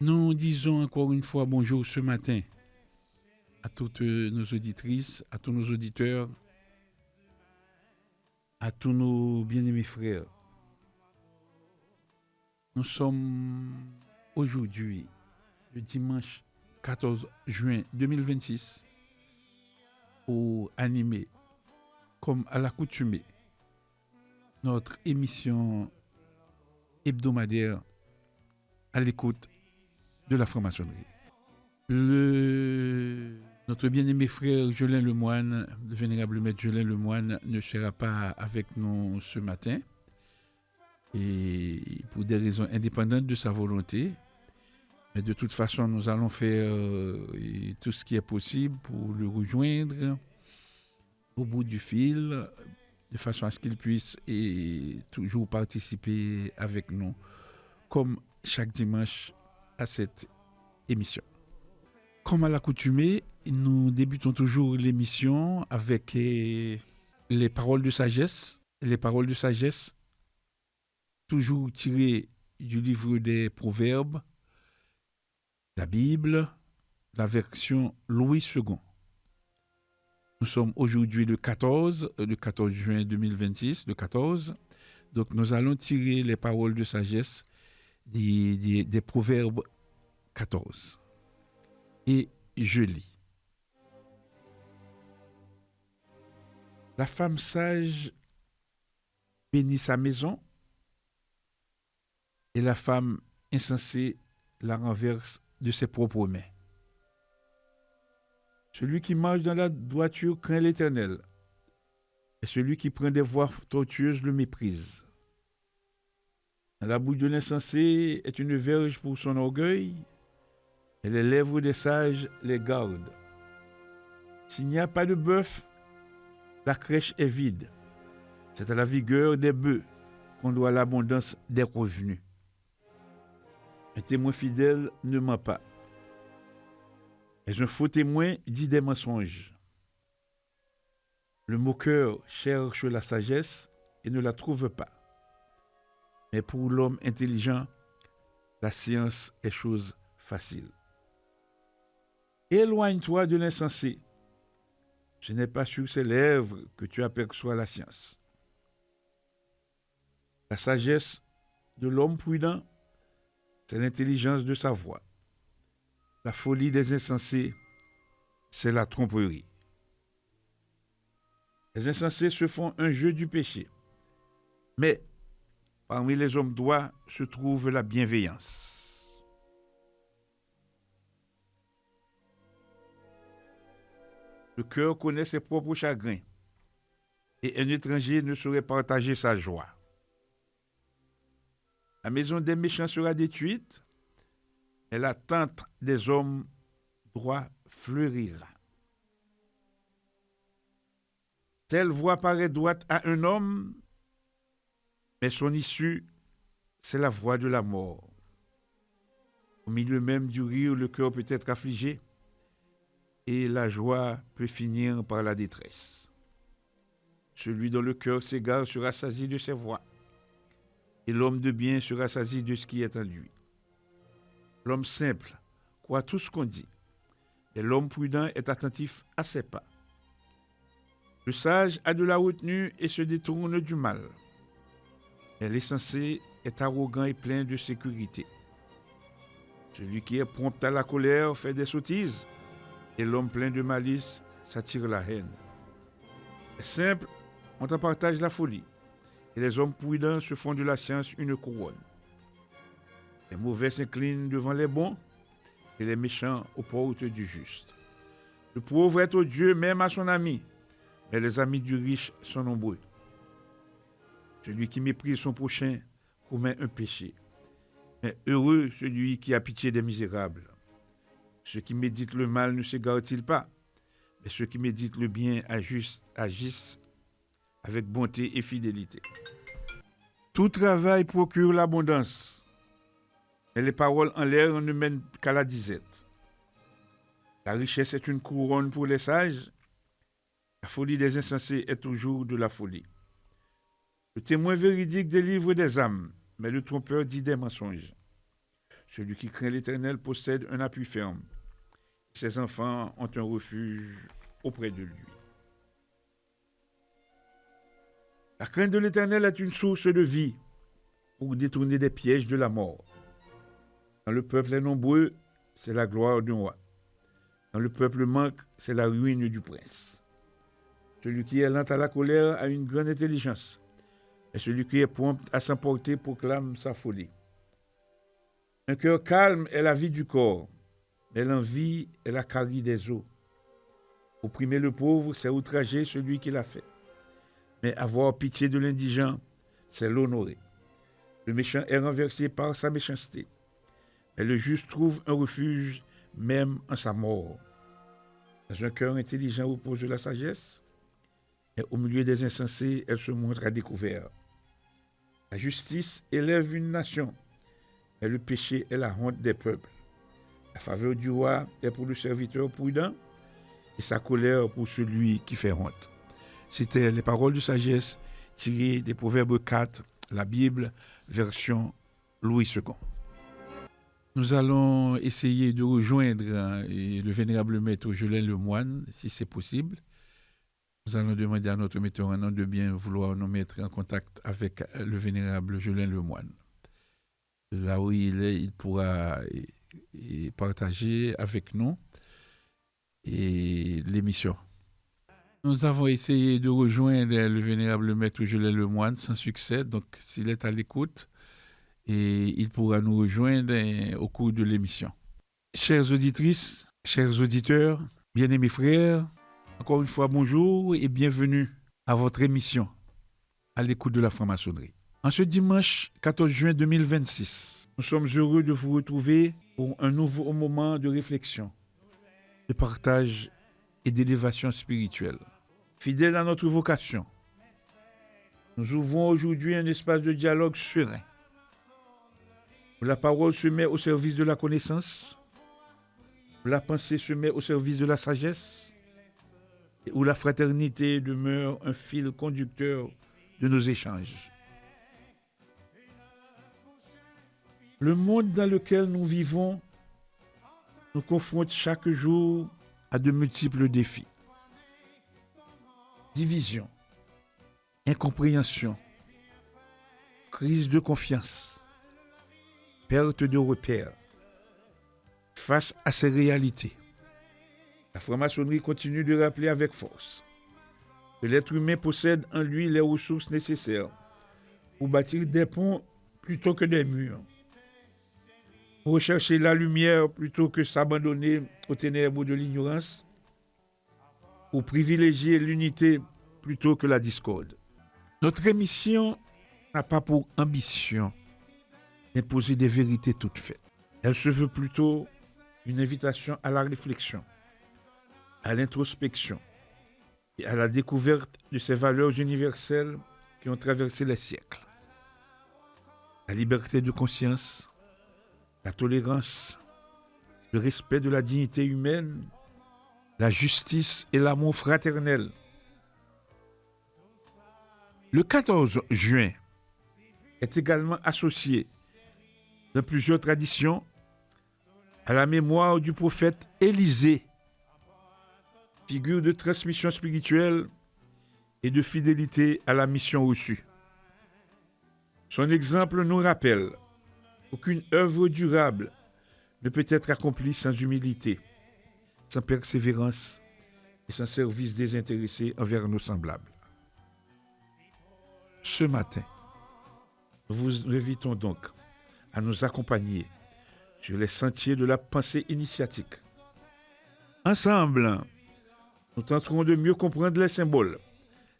Nous disons encore une fois bonjour ce matin à toutes nos auditrices, à tous nos auditeurs, à tous nos bien-aimés frères. Nous sommes aujourd'hui, le dimanche 14 juin 2026, pour animer, comme à l'accoutumée, notre émission hebdomadaire à l'écoute de la franc-maçonnerie. Notre bien-aimé frère Jolin Lemoine, le vénérable maître Jolin Lemoine, ne sera pas avec nous ce matin, et pour des raisons indépendantes de sa volonté. Mais de toute façon, nous allons faire tout ce qui est possible pour le rejoindre au bout du fil, de façon à ce qu'il puisse toujours participer avec nous, comme chaque dimanche, à cette émission. Comme à l'accoutumée, nous débutons toujours l'émission avec les paroles de sagesse. Les paroles de sagesse, toujours tirées du livre des Proverbes, la Bible, la version Louis II. Nous sommes aujourd'hui le 14 juin 2026, le 14. Donc nous allons tirer les paroles de sagesse des Proverbes 14. Et je lis. La femme sage bénit sa maison et la femme insensée la renverse de ses propres mains. Celui qui marche dans la droiture craint l'Éternel, et celui qui prend des voies tortueuses le méprise. La bouche de l'insensé est une verge pour son orgueil, et les lèvres des sages les gardent. S'il n'y a pas de bœuf, la crèche est vide. C'est à la vigueur des bœufs qu'on doit l'abondance des revenus. Un témoin fidèle ne ment pas. Mais un faux témoin dit des mensonges. Le moqueur cherche la sagesse et ne la trouve pas. Mais pour l'homme intelligent, la science est chose facile. Éloigne-toi de l'insensé. Ce n'est pas sur ses lèvres que tu aperçois la science. La sagesse de l'homme prudent, c'est l'intelligence de sa voix. La folie des insensés, c'est la tromperie. Les insensés se font un jeu du péché. Mais parmi les hommes droits se trouve la bienveillance. Le cœur connaît ses propres chagrins, et un étranger ne saurait partager sa joie. La maison des méchants sera détruite, et la tente des hommes droits fleurira. Telle voie paraît droite à un homme, mais son issue, c'est la voie de la mort. Au milieu même du rire, le cœur peut être affligé, et la joie peut finir par la détresse. Celui dont le cœur s'égare sera saisi de ses voies, et l'homme de bien sera saisi de ce qui est en lui. L'homme simple croit tout ce qu'on dit, et l'homme prudent est attentif à ses pas. Le sage a de la retenue et se détourne du mal, mais l'insensé est arrogant et plein de sécurité. Celui qui est prompt à la colère fait des sottises, et l'homme plein de malice s'attire la haine. Les simples ont en partage la folie, et les hommes prudents se font de la science une couronne. Les mauvais s'inclinent devant les bons, et les méchants aux portes du juste. Le pauvre est odieux même à son ami, mais les amis du riche sont nombreux. Celui qui méprise son prochain commet un péché, mais heureux celui qui a pitié des misérables. Ceux qui méditent le mal ne s'égarent-ils pas, mais ceux qui méditent le bien agissent avec bonté et fidélité. Tout travail procure l'abondance, mais les paroles en l'air ne mènent qu'à la disette. La richesse est une couronne pour les sages, la folie des insensés est toujours de la folie. Le témoin véridique délivre des âmes, mais le trompeur dit des mensonges. Celui qui craint l'Éternel possède un appui ferme. Ses enfants ont un refuge auprès de lui. La crainte de l'Éternel est une source de vie pour détourner des pièges de la mort. Quand le peuple est nombreux, c'est la gloire d'un roi. Quand le peuple manque, c'est la ruine du prince. Celui qui est lent à la colère a une grande intelligence, et celui qui est prompt à s'emporter proclame sa folie. Un cœur calme est la vie du corps, mais l'envie est la carie des os. Opprimer le pauvre, c'est outrager celui qui l'a fait. Mais avoir pitié de l'indigent, c'est l'honorer. Le méchant est renversé par sa méchanceté, mais le juste trouve un refuge même en sa mort. Dans un cœur intelligent repose la sagesse, et au milieu des insensés, elle se montre à découvert. La justice élève une nation, mais le péché est la honte des peuples. La faveur du roi est pour le serviteur prudent, et sa colère pour celui qui fait honte. C'était les paroles de sagesse tirées des Proverbes 4, la Bible, version Louis II. Nous allons essayer de rejoindre le vénérable maître Jolin Lemoine, si c'est possible. Nous allons demander à notre metteur en nom de bien vouloir nous mettre en contact avec le vénérable Jolin Lemoine. Là où il est, il pourra partager avec nous l'émission. Nous avons essayé de rejoindre le vénérable maître Jolin Lemoine sans succès, donc s'il est à l'écoute, il pourra nous rejoindre au cours de l'émission. Chères auditrices, chers auditeurs, bien-aimés frères, encore une fois bonjour et bienvenue à votre émission à l'écoute de la franc-maçonnerie. En ce dimanche 14 juin 2026, nous sommes heureux de vous retrouver pour un nouveau moment de réflexion, de partage et d'élévation spirituelle. Fidèles à notre vocation, nous ouvrons aujourd'hui un espace de dialogue serein, où la parole se met au service de la connaissance, où la pensée se met au service de la sagesse, et où la fraternité demeure un fil conducteur de nos échanges. Le monde dans lequel nous vivons nous confronte chaque jour à de multiples défis. Division, incompréhension, crise de confiance, perte de repères. Face à ces réalités, la franc-maçonnerie continue de rappeler avec force que l'être humain possède en lui les ressources nécessaires pour bâtir des ponts plutôt que des murs, pour rechercher la lumière plutôt que s'abandonner aux ténèbres de l'ignorance, pour privilégier l'unité plutôt que la discorde. Notre émission n'a pas pour ambition d'imposer des vérités toutes faites. Elle se veut plutôt une invitation à la réflexion, à l'introspection et à la découverte de ces valeurs universelles qui ont traversé les siècles. La liberté de conscience, la tolérance, le respect de la dignité humaine, la justice et l'amour fraternel. Le 14 juin est également associé dans plusieurs traditions à la mémoire du prophète Élisée, figure de transmission spirituelle et de fidélité à la mission reçue. Son exemple nous rappelle qu'aucune œuvre durable ne peut être accomplie sans humilité, sans persévérance et sans service désintéressé envers nos semblables. Ce matin, nous vous invitons donc à nous accompagner sur les sentiers de la pensée initiatique. Ensemble, nous tenterons de mieux comprendre les symboles,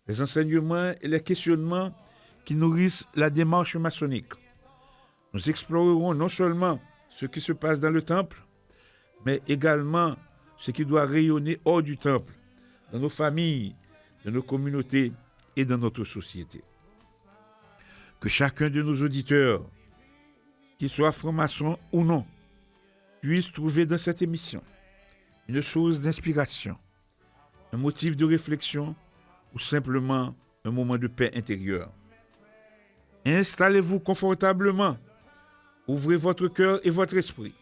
les enseignements et les questionnements qui nourrissent la démarche maçonnique. Nous explorerons non seulement ce qui se passe dans le temple, mais également ce qui doit rayonner hors du temple, dans nos familles, dans nos communautés et dans notre société. Que chacun de nos auditeurs, qu'il soit franc-maçon ou non, puisse trouver dans cette émission une source d'inspiration, un motif de réflexion ou simplement un moment de paix intérieure. Installez-vous confortablement Ouvrez votre cœur et votre esprit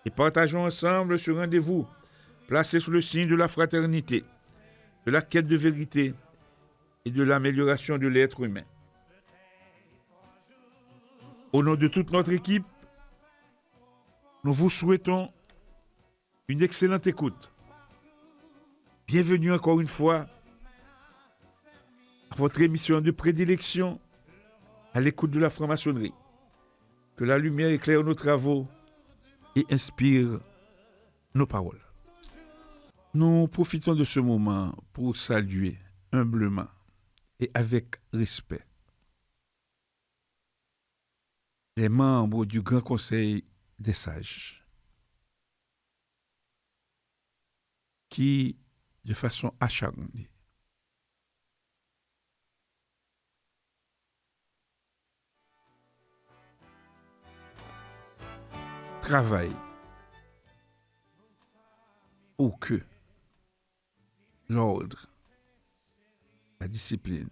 et partageons ensemble ce rendez-vous placé sous le signe de la fraternité, de la quête de vérité et de l'amélioration de l'être humain. Au nom de toute notre équipe, nous vous souhaitons une excellente écoute. Bienvenue encore une fois à votre émission de prédilection à l'écoute de la franc-maçonnerie. Que la lumière éclaire nos travaux et inspire nos paroles. Nous profitons de ce moment pour saluer humblement et avec respect les membres du Grand Conseil des Sages qui, de façon acharnée, travaillent pour que l'ordre, la discipline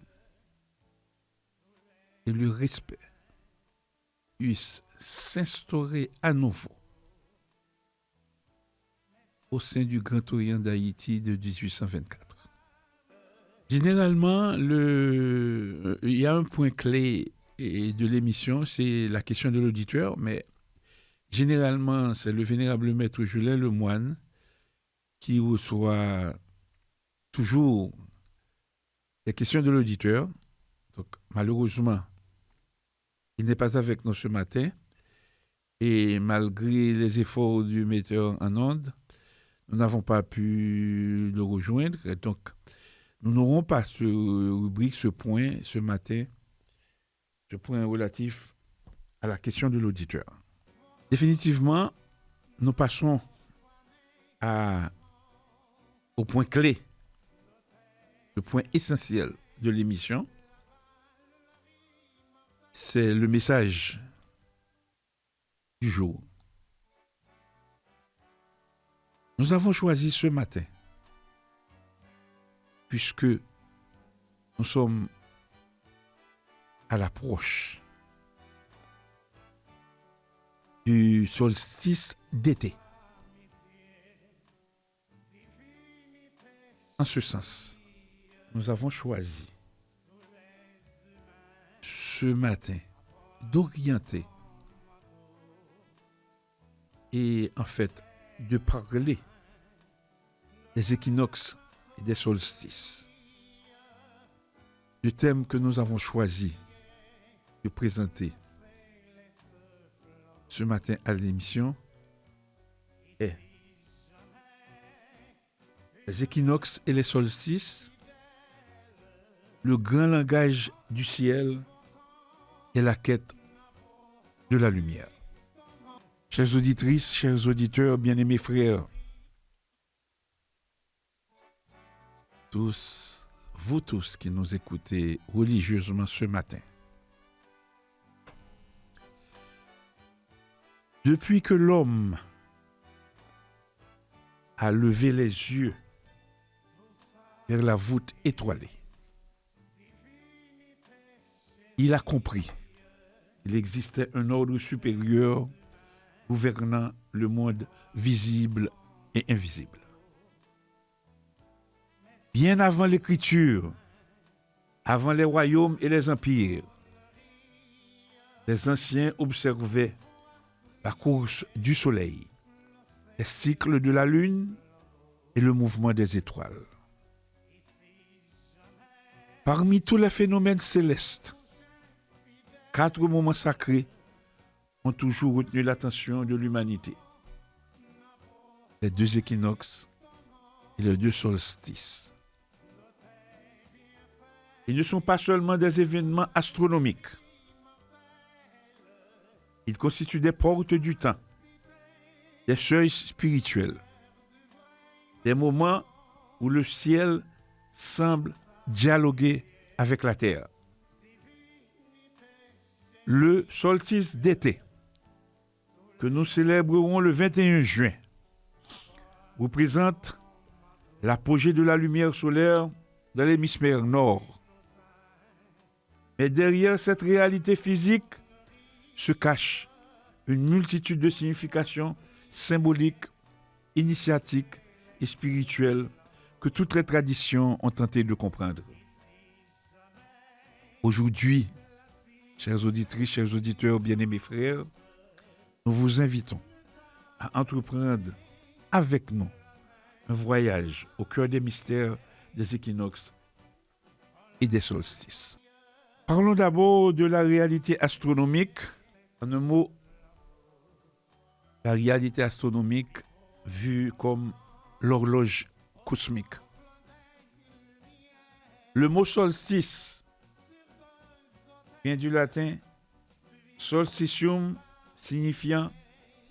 et le respect puissent s'instaurer à nouveau au sein du Grand Orient d'Haïti de 1824. Généralement, il y a un point clé de l'émission, c'est la question de l'auditeur, mais généralement, c'est le vénérable maître Julien Lemoine qui reçoit toujours les questions de l'auditeur. Donc, malheureusement, il n'est pas avec nous ce matin. Et malgré les efforts du metteur en ondes, nous n'avons pas pu le rejoindre. Et donc, nous n'aurons pas ce rubrique, ce point, ce matin, ce point relatif à la question de l'auditeur. Définitivement, nous passons au point clé, le point essentiel de l'émission. C'est le message du jour. Nous avons choisi ce matin, puisque nous sommes à l'approche du solstice d'été. En ce sens, nous avons choisi ce matin d'orienter et en fait de parler des équinoxes et des solstices. Le thème que nous avons choisi de présenter ce matin à l'émission est les équinoxes et les solstices, le grand langage du ciel et la quête de la lumière. Chères auditrices, chers auditeurs, bien-aimés frères, vous tous qui nous écoutez religieusement ce matin, depuis que l'homme a levé les yeux vers la voûte étoilée, il a compris qu'il existait un ordre supérieur gouvernant le monde visible et invisible. Bien avant l'écriture, avant les royaumes et les empires, les anciens observaient la course du soleil, les cycles de la lune et le mouvement des étoiles. Parmi tous les phénomènes célestes, 4 moments sacrés ont toujours retenu l'attention de l'humanité. Les 2 équinoxes et les 2 solstices. Ils ne sont pas seulement des événements astronomiques. Ils constituent des portes du temps, des seuils spirituels, des moments où le ciel semble dialoguer avec la terre. Le solstice d'été, que nous célébrerons le 21 juin, représente l'apogée de la lumière solaire dans l'hémisphère nord. Mais derrière cette réalité physique se cache une multitude de significations symboliques, initiatiques et spirituelles que toutes les traditions ont tenté de comprendre. Aujourd'hui, chères auditrices, chers auditeurs, bien-aimés frères, nous vous invitons à entreprendre avec nous un voyage au cœur des mystères des équinoxes et des solstices. Parlons d'abord de la réalité astronomique. En un mot, la réalité astronomique vue comme l'horloge cosmique. Le mot solstice vient du latin solstitium, signifiant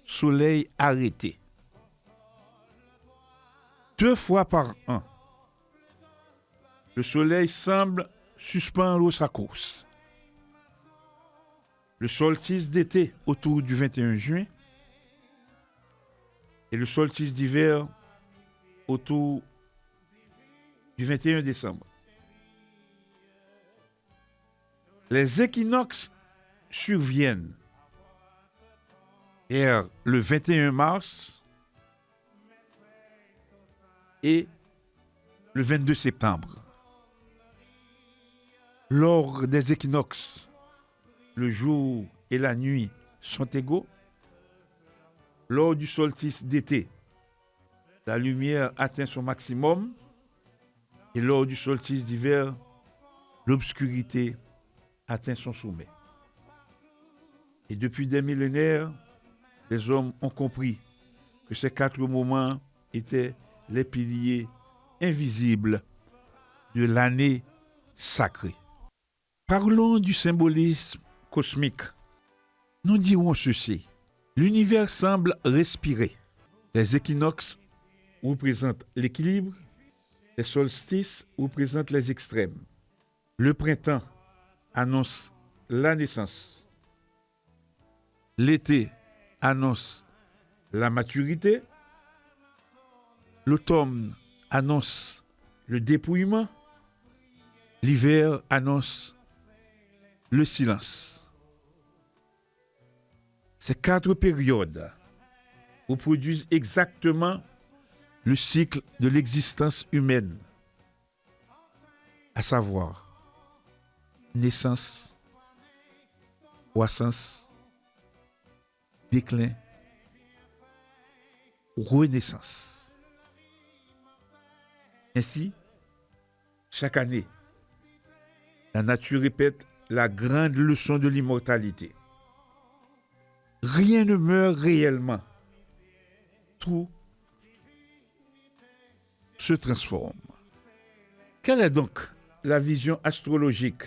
soleil arrêté. 2 fois par an, le soleil semble suspendre sa course. Le solstice d'été autour du 21 juin et le solstice d'hiver autour du 21 décembre. Les équinoxes surviennent vers le 21 mars et le 22 septembre. Lors des équinoxes, le jour et la nuit sont égaux. Lors du solstice d'été, la lumière atteint son maximum et lors du solstice d'hiver, l'obscurité atteint son sommet. Et depuis des millénaires, les hommes ont compris que ces 4 moments étaient les piliers invisibles de l'année sacrée. Parlons du symbolisme cosmique. Nous dirons ceci. L'univers semble respirer. Les équinoxes représentent l'équilibre. Les solstices représentent les extrêmes. Le printemps annonce la naissance. L'été annonce la maturité. L'automne annonce le dépouillement. L'hiver annonce le silence. Ces 4 périodes reproduisent exactement le cycle de l'existence humaine, à savoir naissance, croissance, déclin, renaissance. Ainsi, chaque année, la nature répète la grande leçon de l'immortalité. Rien ne meurt réellement. Tout se transforme. Quelle est donc la vision astrologique?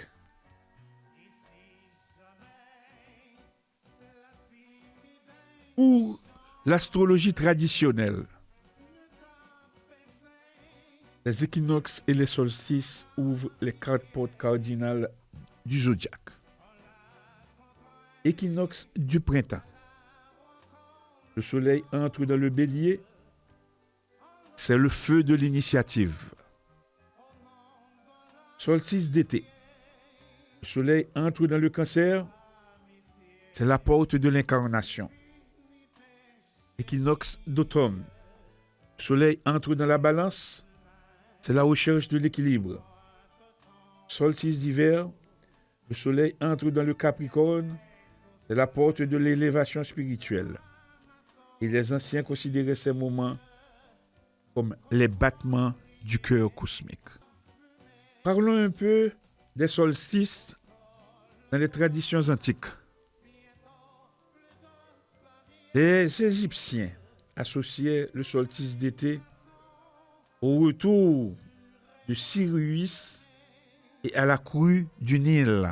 Pour l'astrologie traditionnelle, les équinoxes et les solstices ouvrent les 4 portes cardinales du zodiaque. Équinoxe du printemps. Le soleil entre dans le bélier. C'est le feu de l'initiative. Solstice d'été. Le soleil entre dans le cancer. C'est la porte de l'incarnation. Équinoxe d'automne. Le soleil entre dans la balance. C'est la recherche de l'équilibre. Solstice d'hiver. Le soleil entre dans le Capricorne. C'est la porte de l'élévation spirituelle. Et les anciens considéraient ces moments comme les battements du cœur cosmique. Parlons un peu des solstices dans les traditions antiques. Les Égyptiens associaient le solstice d'été au retour de Sirius et à la crue du Nil.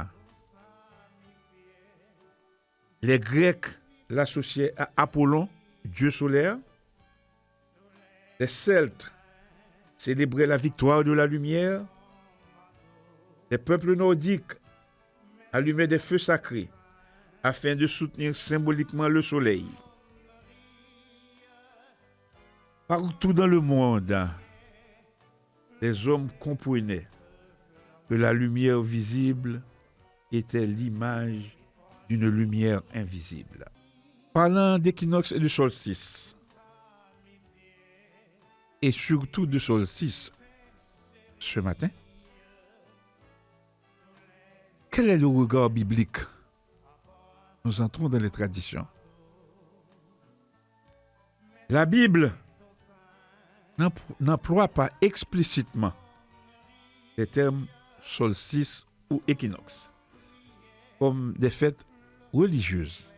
Les Grecs l'associaient à Apollon, dieu solaire. Les Celtes célébraient la victoire de la lumière. Les peuples nordiques allumaient des feux sacrés afin de soutenir symboliquement le soleil. Partout dans le monde, les hommes comprenaient que la lumière visible était l'image d'une lumière invisible. Parlant d'équinoxe et de solstice, et surtout de solstice ce matin, quel est le regard biblique? Nous entrons dans les traditions. La Bible n'emploie pas explicitement les termes solstice ou équinoxe comme des fêtes religieuses.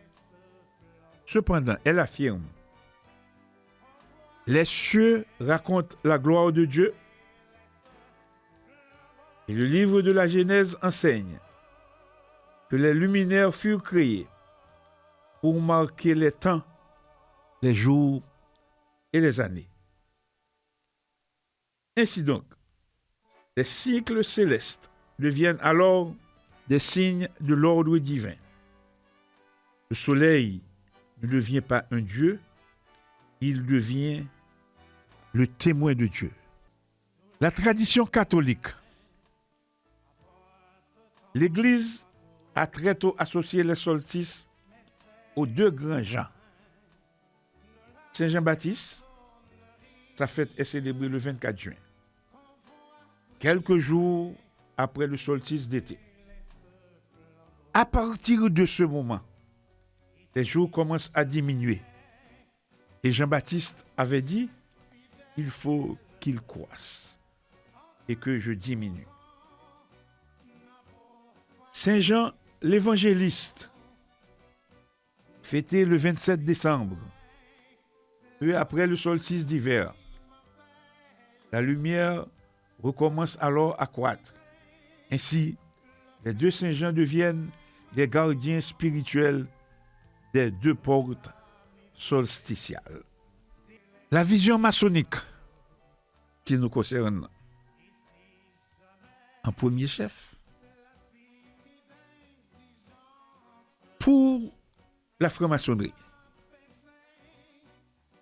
Cependant, elle affirme: les cieux racontent la gloire de Dieu et le livre de la Genèse enseigne que les luminaires furent créés pour marquer les temps, les jours et les années. Ainsi donc, les cycles célestes deviennent alors des signes de l'ordre divin. Le soleil ne devient pas un dieu, il devient le témoin de Dieu. La tradition catholique. L'Église a très tôt associé les solstices aux deux grands Jean. Saint Jean-Baptiste, sa fête est célébrée le 24 juin, quelques jours après le solstice d'été. À partir de ce moment, les jours commencent à diminuer. Et Jean-Baptiste avait dit: il faut qu'il croisse et que je diminue. Saint Jean l'évangéliste, fêté le 27 décembre, peu après le solstice d'hiver. La lumière recommence alors à croître. Ainsi, les deux Saint Jean deviennent des gardiens spirituels des deux portes solsticiales. La vision maçonnique qui nous concerne en premier chef. Pour la franc-maçonnerie,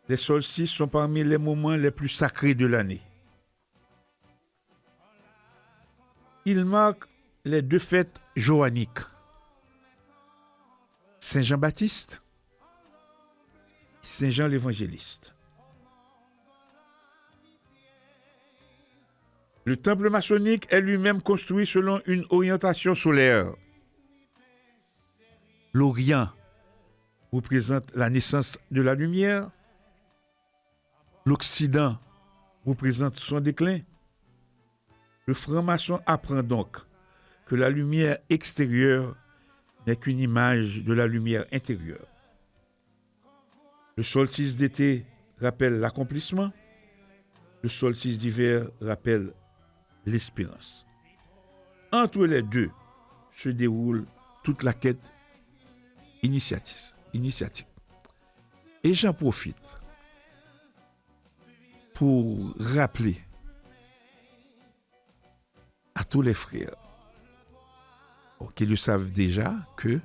les solstices sont parmi les moments les plus sacrés de l'année. Ils marquent les deux fêtes johanniques, Saint Jean-Baptiste, Saint Jean l'évangéliste. Le temple maçonnique est lui-même construit selon une orientation solaire. L'Orient représente la naissance de la lumière. L'Occident représente son déclin. Le franc-maçon apprend donc que la lumière extérieure n'est qu'une image de la lumière intérieure. Le solstice d'été rappelle l'accomplissement. Le solstice d'hiver rappelle l'espérance. Entre les deux se déroule toute la quête initiatique. Et j'en profite pour rappeler à tous les frères qui le savent déjà que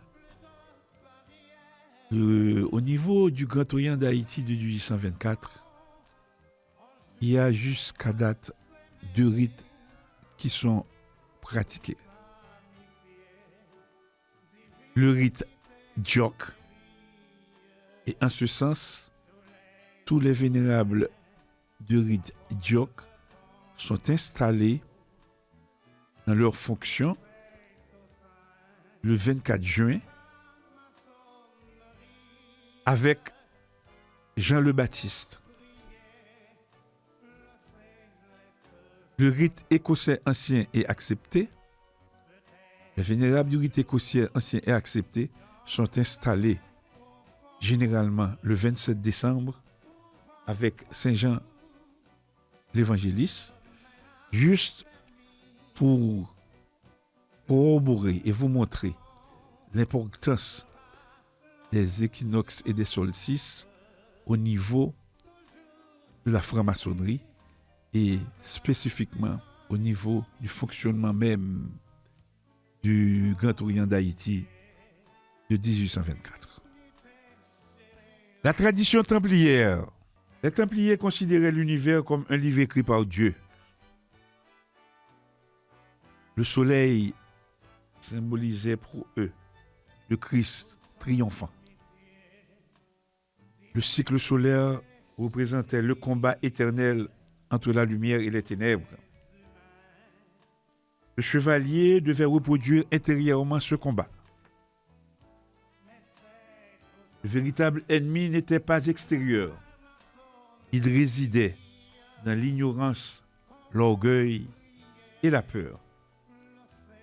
au niveau du Grand Orient d'Haïti de 1824, il y a jusqu'à date 2 rites qui sont pratiqués. Le rite Diok, et en ce sens, tous les vénérables du rite Diok sont installés dans leur fonction le 24 juin avec Jean le Baptiste. Le rite écossais ancien est accepté. Les vénérables du rite écossais ancien et accepté sont installés généralement le 27 décembre avec Saint Jean l'évangéliste, juste pour corroborer et vous montrer l'importance des équinoxes et des solstices au niveau de la franc-maçonnerie et spécifiquement au niveau du fonctionnement même du Grand Orient d'Haïti de 1824. La tradition templière. Les Templiers considéraient l'univers comme un livre écrit par Dieu. Le soleil symbolisait pour eux le Christ triomphant. Le cycle solaire représentait le combat éternel entre la lumière et les ténèbres. Le chevalier devait reproduire intérieurement ce combat. Le véritable ennemi n'était pas extérieur. Il résidait dans l'ignorance, l'orgueil et la peur.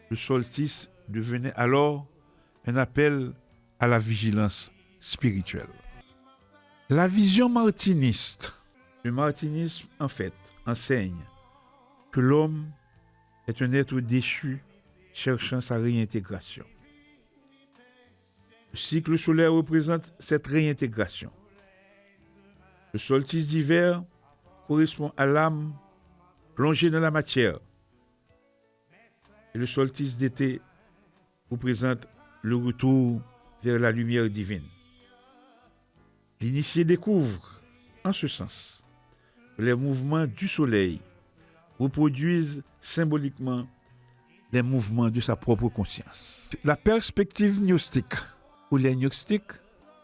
Le solstice devenait alors un appel à la vigilance spirituelle. La vision martiniste. Le martinisme, en fait, enseigne que l'homme est un être déchu cherchant sa réintégration. Le cycle solaire représente cette réintégration. Le solstice d'hiver correspond à l'âme plongée dans la matière. Et le solstice d'été représente le retour vers la lumière divine. L'initié découvre, en ce sens, que les mouvements du soleil reproduisent symboliquement les mouvements de sa propre conscience. La perspective gnostique. Pour les gnostiques,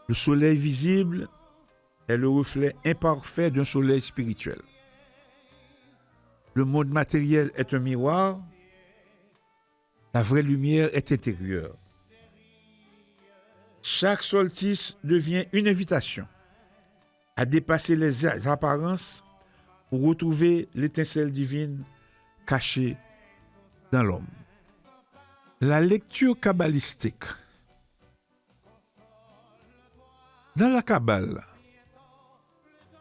le soleil visible est le reflet imparfait d'un soleil spirituel. Le monde matériel est un miroir, la vraie lumière est intérieure. Chaque solstice devient une invitation à dépasser les apparences pour retrouver l'étincelle divine cachée dans l'homme. La lecture kabbalistique. Dans la Kabbale,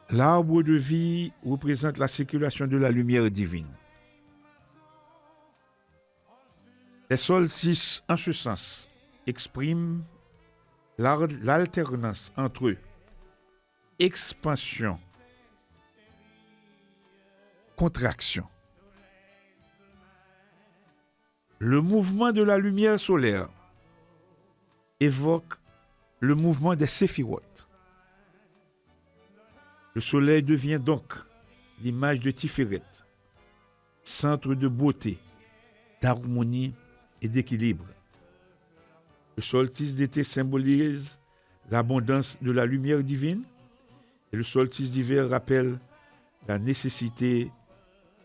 l'arbre de vie représente la circulation de la lumière divine. Les solstices, en ce sens, expriment l'alternance entre expansion, contraction. Le mouvement de la lumière solaire évoque le mouvement des séphirotes. Le soleil devient donc l'image de Tiferet, centre de beauté, d'harmonie et d'équilibre. Le solstice d'été symbolise l'abondance de la lumière divine et le solstice d'hiver rappelle la nécessité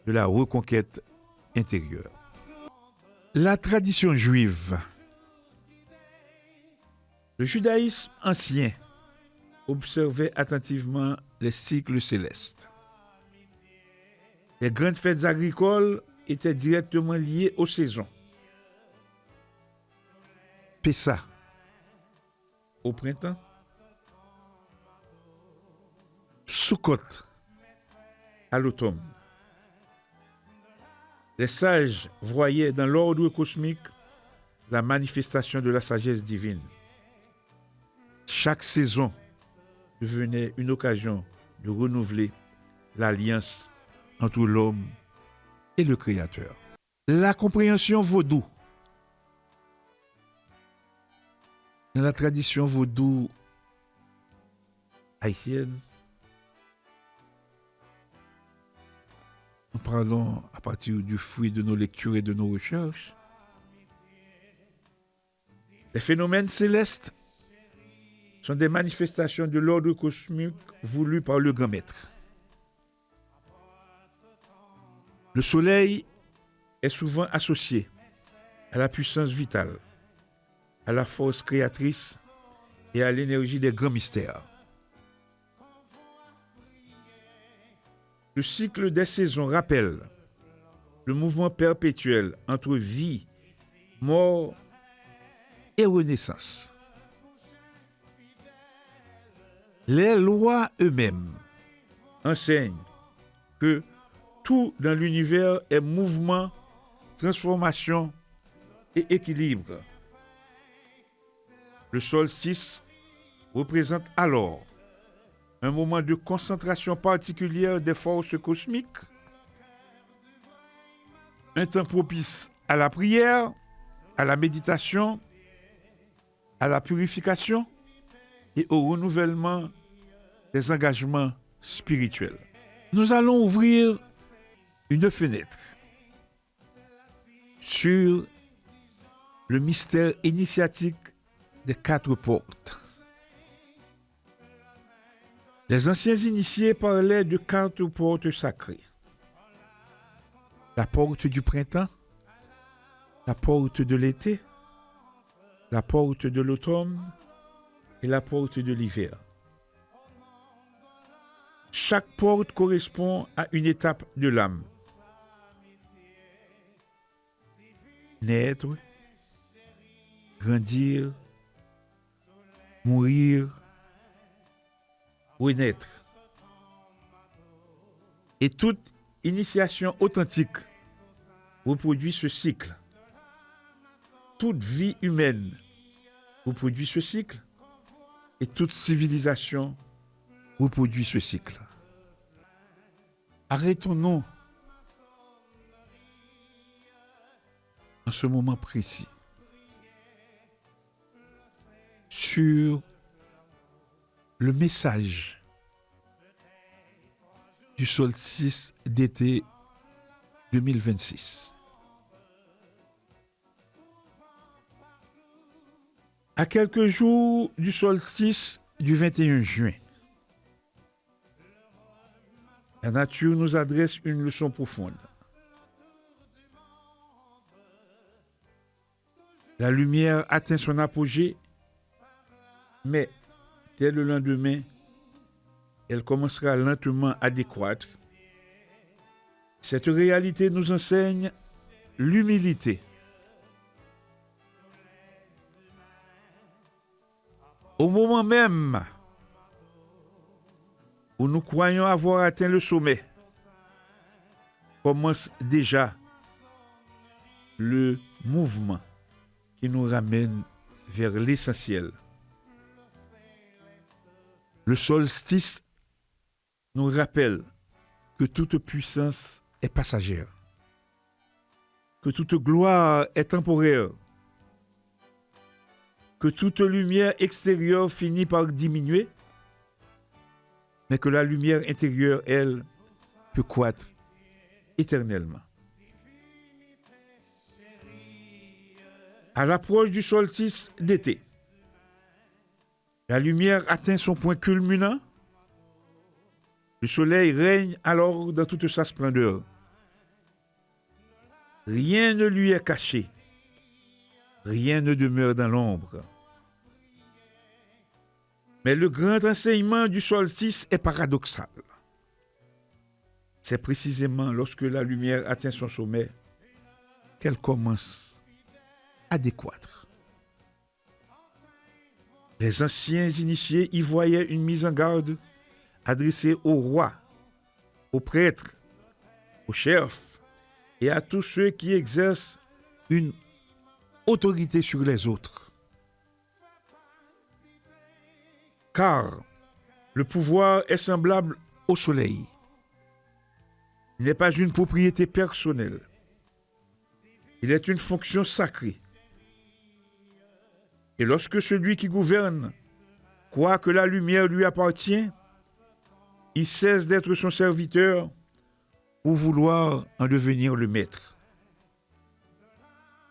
de la reconquête intérieure. La tradition juive. Le judaïsme ancien observait attentivement les cycles célestes. Les grandes fêtes agricoles étaient directement liées aux saisons. Pessah au printemps, Sukkot à l'automne. Les sages voyaient dans l'ordre cosmique la manifestation de la sagesse divine. Chaque saison devenait une occasion de renouveler l'alliance entre l'homme et le Créateur. La compréhension vaudou. Dans la tradition vaudou haïtienne, nous parlons à partir du fruit de nos lectures et de nos recherches. Les phénomènes célestes sont des manifestations de l'ordre cosmique voulu par le grand maître. Le soleil est souvent associé à la puissance vitale, à la force créatrice et à l'énergie des grands mystères. Le cycle des saisons rappelle le mouvement perpétuel entre vie, mort et renaissance. Les lois eux-mêmes enseignent que tout dans l'univers est mouvement, transformation et équilibre. Le solstice représente alors un moment de concentration particulière des forces cosmiques, un temps propice à la prière, à la méditation, à la purification et au renouvellement des engagements spirituels. Nous allons ouvrir une fenêtre sur le mystère initiatique des 4 portes. Les anciens initiés parlaient de quatre portes sacrées. La porte du printemps, la porte de l'été, la porte de l'automne et la porte de l'hiver. Chaque porte correspond à une étape de l'âme. Naître, grandir, mourir, renaître. Et toute initiation authentique reproduit ce cycle. Toute vie humaine reproduit ce cycle et toute civilisation reproduit ce cycle. Arrêtons-nous en ce moment précis sur le message du solstice d'été 2026. À quelques jours du solstice du 21 juin, la nature nous adresse une leçon profonde. La lumière atteint son apogée, mais dès le lendemain, elle commencera lentement à décroître. Cette réalité nous enseigne l'humilité. Au moment même où nous croyons avoir atteint le sommet, commence déjà le mouvement qui nous ramène vers l'essentiel. Le solstice nous rappelle que toute puissance est passagère, que toute gloire est temporaire, que toute lumière extérieure finit par diminuer, mais que la lumière intérieure, elle, peut croître éternellement. À l'approche du solstice d'été, la lumière atteint son point culminant. Le soleil règne alors dans toute sa splendeur. Rien ne lui est caché. Rien ne demeure dans l'ombre. Mais le grand enseignement du solstice est paradoxal. C'est précisément lorsque la lumière atteint son sommet qu'elle commence à décroître. Les anciens initiés y voyaient une mise en garde adressée aux rois, aux prêtres, aux chefs et à tous ceux qui exercent une autorité sur les autres. Car le pouvoir est semblable au soleil. Il n'est pas une propriété personnelle. Il est une fonction sacrée. Et lorsque celui qui gouverne croit que la lumière lui appartient, il cesse d'être son serviteur pour vouloir en devenir le maître.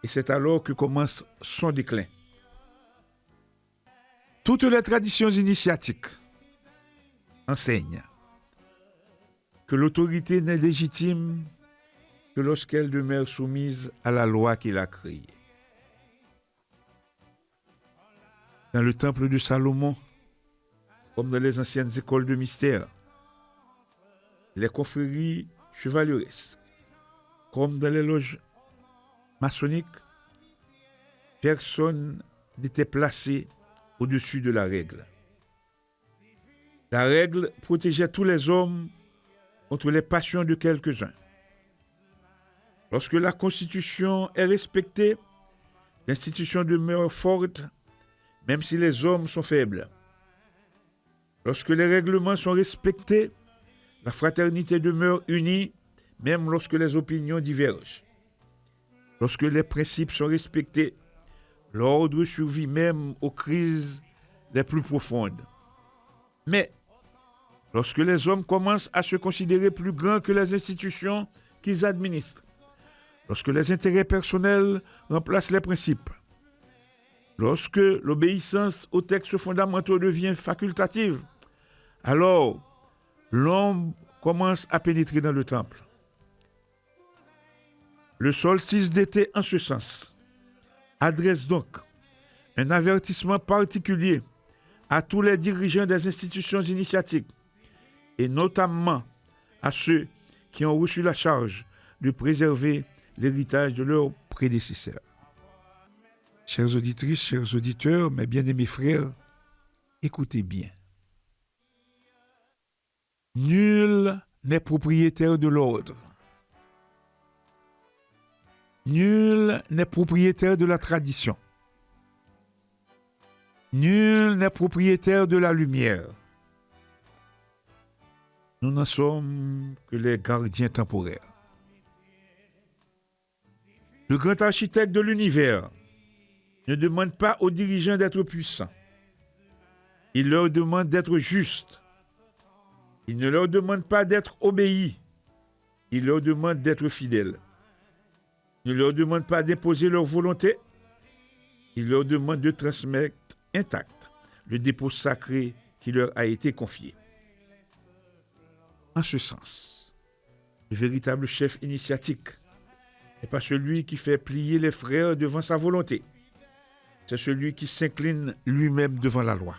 Et c'est alors que commence son déclin. Toutes les traditions initiatiques enseignent que l'autorité n'est légitime que lorsqu'elle demeure soumise à la loi qu'il a créée. Dans le temple de Salomon, comme dans les anciennes écoles de mystère, les confréries chevaleresques, comme dans les loges maçonniques, personne n'était placé au-dessus de la règle. La règle protégeait tous les hommes contre les passions de quelques-uns. Lorsque la Constitution est respectée, l'institution demeure forte, même si les hommes sont faibles. Lorsque les règlements sont respectés, la fraternité demeure unie, même lorsque les opinions divergent. Lorsque les principes sont respectés, l'ordre survit même aux crises les plus profondes. Mais lorsque les hommes commencent à se considérer plus grands que les institutions qu'ils administrent, lorsque les intérêts personnels remplacent les principes, lorsque l'obéissance aux textes fondamentaux devient facultative, Alors, l'ombre commence à pénétrer dans le temple. Le solstice d'été, en ce sens, adresse donc un avertissement particulier à tous les dirigeants des institutions initiatiques et notamment à ceux qui ont reçu la charge de préserver l'héritage de leurs prédécesseurs. Chères auditrices, chers auditeurs, mes bien-aimés frères, écoutez bien. Nul n'est propriétaire de l'ordre. Nul n'est propriétaire de la tradition. Nul n'est propriétaire de la lumière. Nous n'en sommes que les gardiens temporaires. Le grand architecte de l'univers ne demande pas aux dirigeants d'être puissants. Il leur demande d'être justes. Il ne leur demande pas d'être obéis. Il leur demande d'être fidèles. Il ne leur demande pas d'imposer leur volonté. Il leur demande de transmettre intact le dépôt sacré qui leur a été confié. En ce sens, le véritable chef initiatique n'est pas celui qui fait plier les frères devant sa volonté. C'est celui qui s'incline lui-même devant la loi.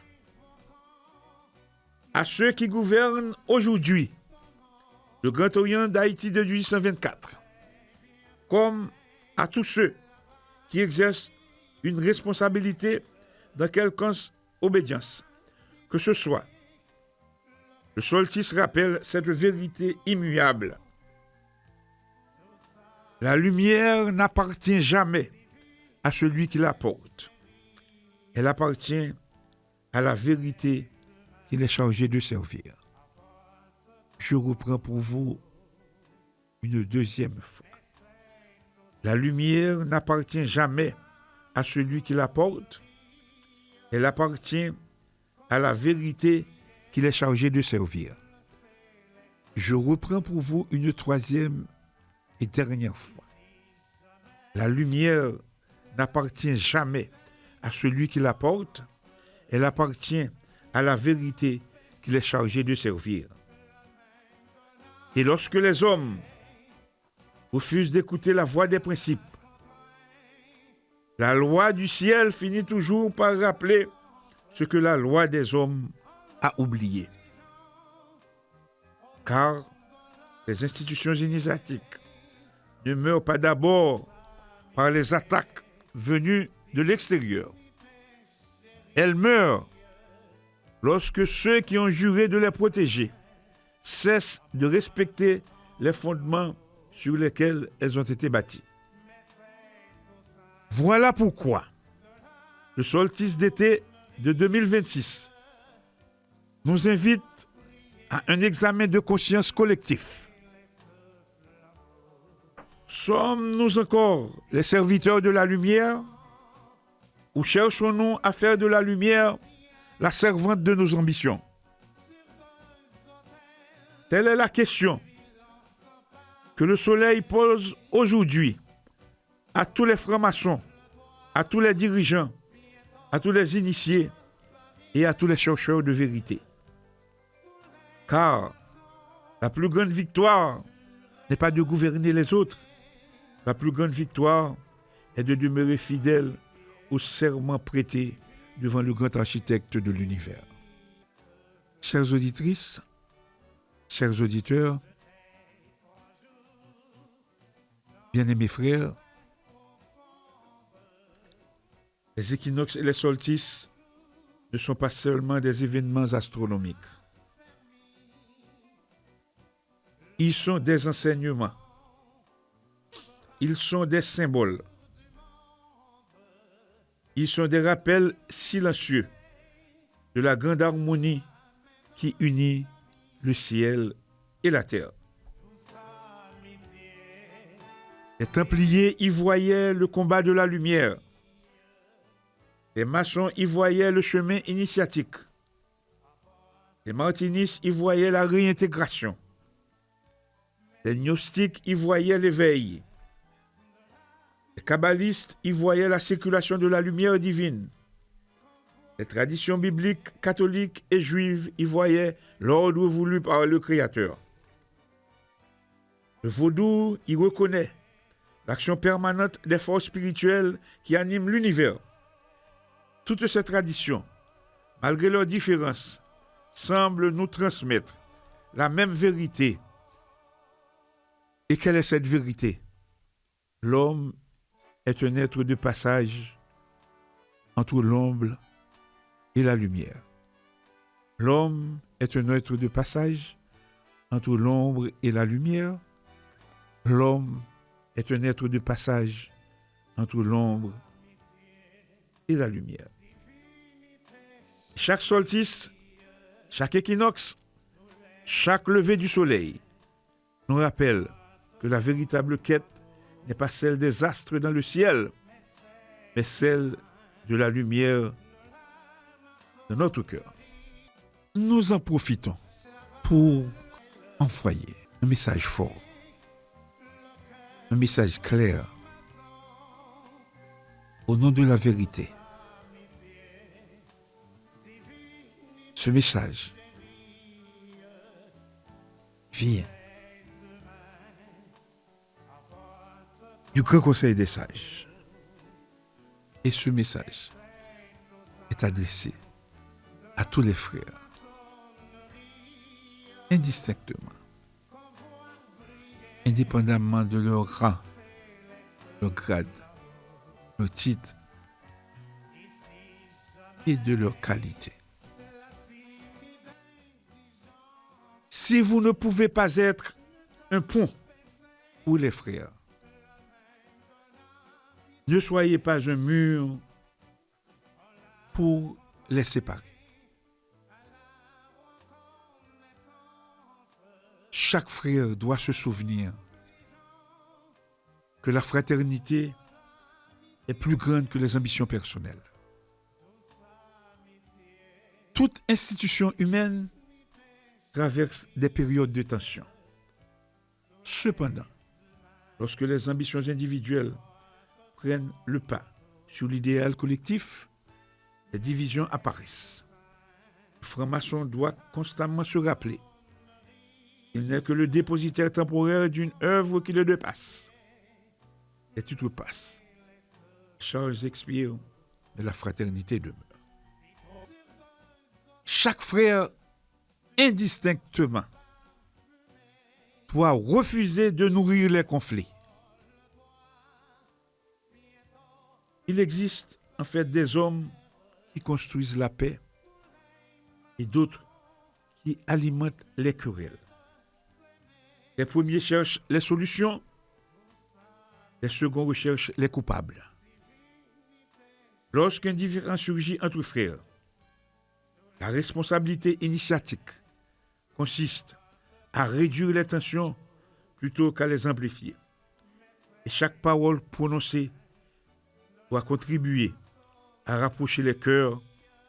À ceux qui gouvernent aujourd'hui le Grand Orient d'Haïti de 1824, comme à tous ceux qui exercent une responsabilité dans quelconque obédience, que ce soit. Le solstice rappelle cette vérité immuable. La lumière n'appartient jamais à celui qui la porte. Elle appartient à la vérité qu'il est chargé de servir. Je reprends pour vous une deuxième fois. La lumière n'appartient jamais à celui qui la porte. Elle appartient à la vérité qu'il est chargé de servir. Je reprends pour vous une troisième et dernière fois. La lumière n'appartient jamais à celui qui la porte. Elle appartient à la vérité qu'il est chargé de servir. Et lorsque les hommes refusent d'écouter la voix des principes, la loi du ciel finit toujours par rappeler ce que la loi des hommes a oublié. Car les institutions initiatiques ne meurent pas d'abord par les attaques venues de l'extérieur. Elles meurent lorsque ceux qui ont juré de les protéger cessent de respecter les fondements sur lesquels elles ont été bâties. Voilà pourquoi le solstice d'été de 2026 nous invite à un examen de conscience collectif. Sommes-nous encore les serviteurs de la lumière ou cherchons-nous à faire de la lumière la servante de nos ambitions? Telle est la question que le soleil pose aujourd'hui à tous les francs-maçons, à tous les dirigeants, à tous les initiés et à tous les chercheurs de vérité. Car la plus grande victoire n'est pas de gouverner les autres. La plus grande victoire est de demeurer fidèle au serment prêté devant le grand architecte de l'univers. Chères auditrices, chers auditeurs, bien-aimés frères, les équinoxes et les solstices ne sont pas seulement des événements astronomiques. Ils sont des enseignements. Ils sont des symboles. Ils sont des rappels silencieux de la grande harmonie qui unit le ciel et la terre. Les Templiers y voyaient le combat de la lumière. Les maçons y voyaient le chemin initiatique. Les martinistes y voyaient la réintégration. Les gnostiques y voyaient l'éveil. Les kabbalistes y voyaient la circulation de la lumière divine. Les traditions bibliques, catholiques et juives y voyaient l'ordre voulu par le Créateur. Le vaudou y reconnaît l'action permanente des forces spirituelles qui animent l'univers. Toutes ces traditions, malgré leurs différences, semblent nous transmettre la même vérité. Et quelle est cette vérité? L'homme est un être de passage entre l'ombre et la lumière. L'homme est un être de passage entre l'ombre et la lumière. L'homme est un être de passage entre l'ombre et la lumière. Chaque solstice, chaque équinoxe, chaque lever du soleil nous rappelle que la véritable quête n'est pas celle des astres dans le ciel, mais celle de la lumière de notre cœur. Nous en profitons pour envoyer un message fort, un message clair, au nom de la vérité. Ce message vient du Grand Conseil des Sages. Et ce message est adressé à tous les frères, indistinctement, indépendamment de leur rang, leur grade, leur titre et de leur qualité. Si vous ne pouvez pas être un pont pour les frères, ne soyez pas un mur pour les séparer. Chaque frère doit se souvenir que la fraternité est plus grande que les ambitions personnelles. Toute institution humaine traverse des périodes de tension. Cependant, lorsque les ambitions individuelles prennent le pas sur l'idéal collectif, les divisions apparaissent. Le franc-maçon doit constamment se rappeler qu'il n'est que le dépositaire temporaire d'une œuvre qui le dépasse. Les titres passent. Les charges expirent, mais la fraternité demeure. Chaque frère, indistinctement, doit refuser de nourrir les conflits. Il existe en fait des hommes qui construisent la paix et d'autres qui alimentent les querelles. Les premiers cherchent les solutions, les seconds recherchent les coupables. Lorsqu'un différend surgit entre frères, la responsabilité initiatique consiste à réduire les tensions plutôt qu'à les amplifier. Et chaque parole prononcée doit contribuer à rapprocher les cœurs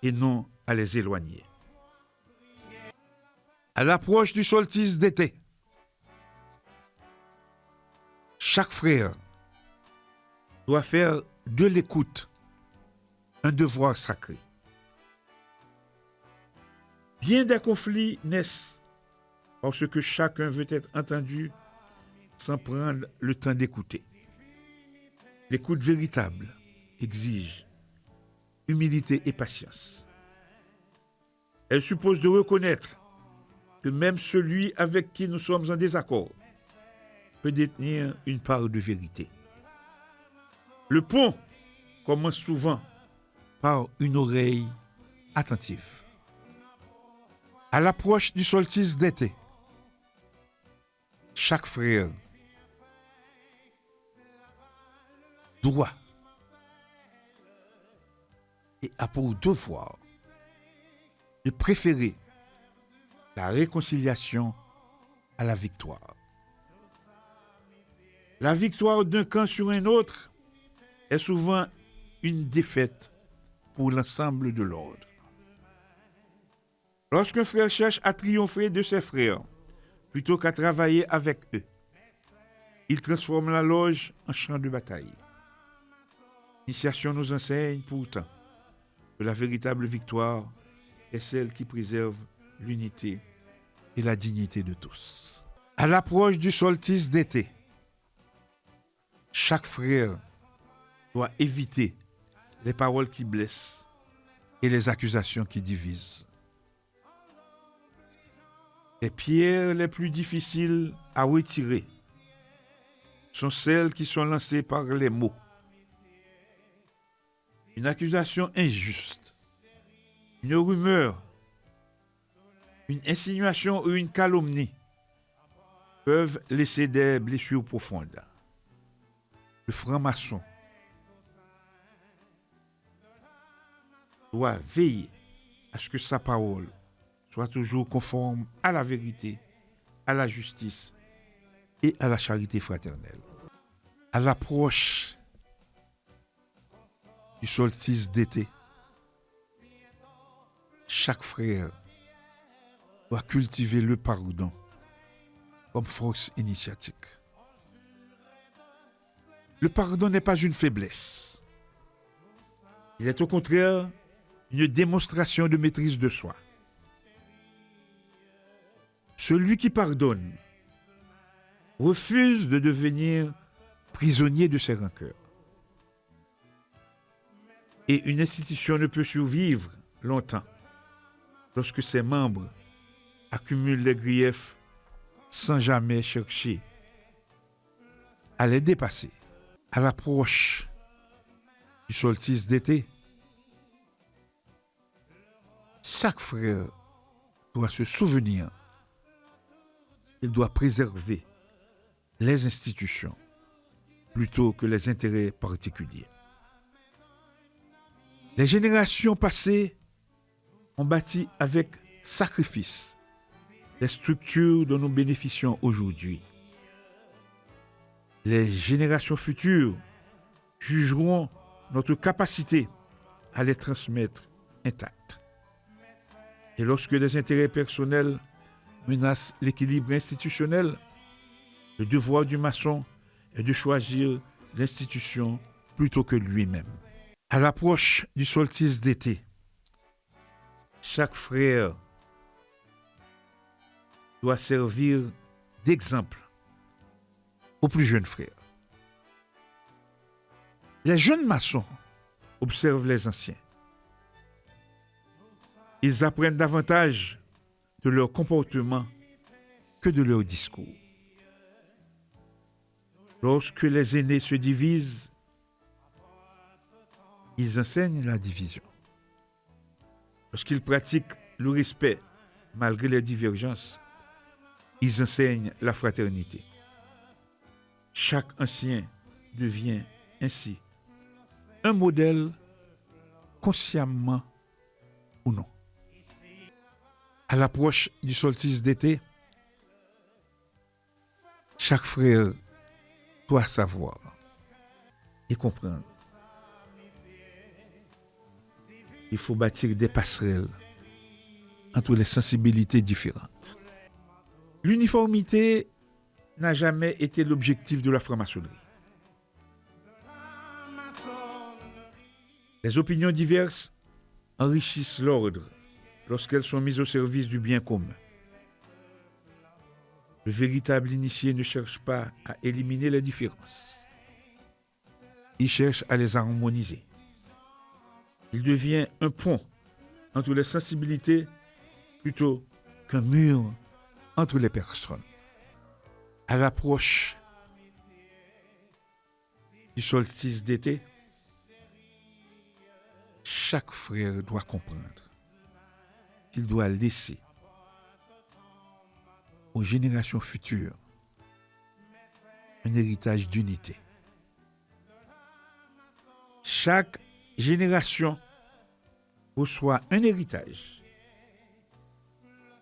et non à les éloigner. À l'approche du solstice d'été, chaque frère doit faire de l'écoute un devoir sacré. Bien des conflits naissent parce que chacun veut être entendu sans prendre le temps d'écouter. L'écoute véritable exige humilité et patience. Elle suppose de reconnaître que même celui avec qui nous sommes en désaccord peut détenir une part de vérité. Le pont commence souvent par une oreille attentive. À l'approche du solstice d'été, chaque frère doit et a pour devoir de préférer la réconciliation à la victoire. La victoire d'un camp sur un autre est souvent une défaite pour l'ensemble de l'ordre. Lorsqu'un frère cherche à triompher de ses frères, plutôt qu'à travailler avec eux, il transforme la loge en champ de bataille. L'initiation nous enseigne pourtant que la véritable victoire est celle qui préserve l'unité et la dignité de tous. À l'approche du solstice d'été, chaque frère doit éviter les paroles qui blessent et les accusations qui divisent. Les pierres les plus difficiles à retirer sont celles qui sont lancées par les mots. Une accusation injuste, une rumeur, une insinuation ou une calomnie peuvent laisser des blessures profondes. Le franc-maçon doit veiller à ce que sa parole soit toujours conforme à la vérité, à la justice et à la charité fraternelle. À l'approche du solstice d'été, chaque frère doit cultiver le pardon comme force initiatique. Le pardon n'est pas une faiblesse. Il est au contraire une démonstration de maîtrise de soi. Celui qui pardonne refuse de devenir prisonnier de ses rancœurs. Et une institution ne peut survivre longtemps lorsque ses membres accumulent les griefs sans jamais chercher à les dépasser. À l'approche du solstice d'été, chaque frère doit se souvenir qu'il doit préserver les institutions plutôt que les intérêts particuliers. Les générations passées ont bâti avec sacrifice les structures dont nous bénéficions aujourd'hui. Les générations futures jugeront notre capacité à les transmettre intactes. Et lorsque des intérêts personnels menacent l'équilibre institutionnel, le devoir du maçon est de choisir l'institution plutôt que lui-même. À l'approche du solstice d'été, chaque frère doit servir d'exemple aux plus jeunes frères. Les jeunes maçons observent les anciens. Ils apprennent davantage de leur comportement que de leur discours. Lorsque les aînés se divisent, ils enseignent la division. Lorsqu'ils pratiquent le respect malgré les divergences, ils enseignent la fraternité. Chaque ancien devient ainsi un modèle, consciemment ou non. À l'approche du solstice d'été, chaque frère doit savoir et comprendre. Il faut bâtir des passerelles entre les sensibilités différentes. L'uniformité n'a jamais été l'objectif de la franc-maçonnerie. Les opinions diverses enrichissent l'ordre lorsqu'elles sont mises au service du bien commun. Le véritable initié ne cherche pas à éliminer les différences. Il cherche à les harmoniser. Il devient un pont entre les sensibilités plutôt qu'un mur entre les personnes. À l'approche du solstice d'été, chaque frère doit comprendre qu'il doit laisser aux générations futures un héritage d'unité. Chaque génération reçoit un héritage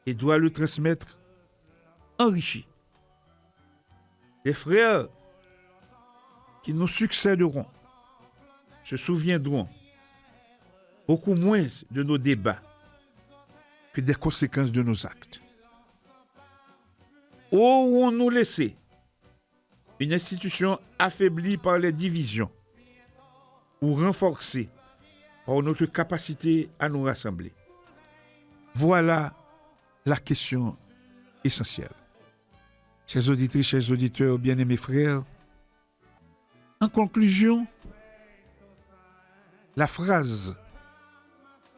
et doit le transmettre enrichi. Les frères qui nous succéderont se souviendront beaucoup moins de nos débats que des conséquences de nos actes. Aurons-nous laissé une institution affaiblie par les divisions ou renforcée par notre capacité à nous rassembler. Voilà la question essentielle. Chers auditrices, chers auditeurs, bien-aimés frères, en conclusion, la phrase